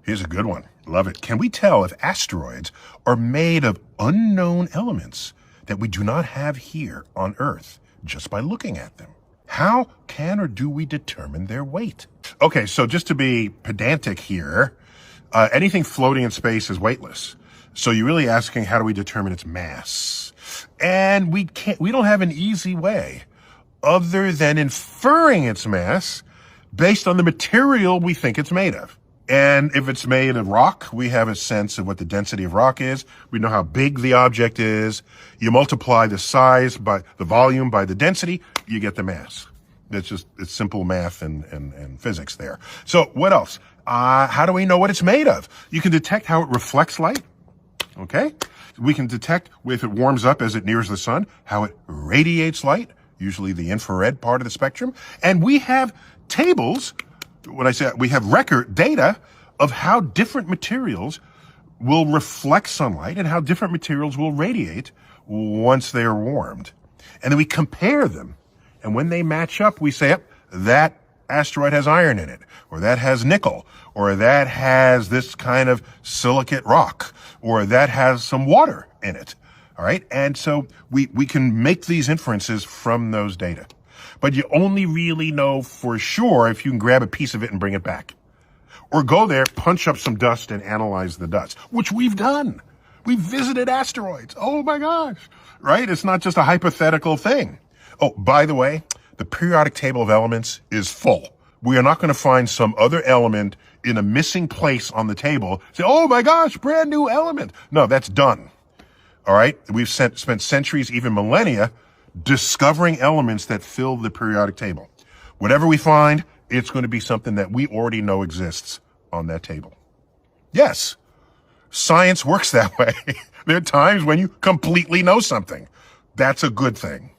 Here's a good one. Love it. Can we tell if asteroids are made of unknown elements that we do not have here on Earth just by looking at them? How can or do we determine their weight? Okay, so just to be pedantic here, anything floating in space is weightless. So you're really asking, how do we determine its mass? And we don't have an easy way other than inferring its mass based on the material we think it's made of. And if it's made of rock, we have a sense of what the density of rock is. We know how big the object is. You multiply the size by the volume by the density, you get the mass. It's simple math and physics there. So what else? How do we know what it's made of? You can detect how it reflects light. Okay. We can detect if it warms up as it nears the sun, how it radiates light, usually the infrared part of the spectrum. And we have tables. When I say we have record data of how different materials will reflect sunlight and how different materials will radiate once they are warmed. And then we compare them. And when they match up, we say, yep, that asteroid has iron in it, or that has nickel, or that has this kind of silicate rock, or that has some water in it. All right. And so we can make these inferences from those data. But you only really know for sure if you can grab a piece of it and bring it back. Or go there, punch up some dust and analyze the dust, which we've done. We've visited asteroids. Oh my gosh. Right? It's not just a hypothetical thing. Oh, by the way, the periodic table of elements is full. We are not going to find some other element in a missing place on the table. Say, oh my gosh, brand new element. No, that's done. All right. We've spent centuries, even millennia, discovering elements that fill the periodic table. Whatever we find, it's going to be something that we already know exists on that table. Yes, science works that way. There are times when you completely know something. That's a good thing.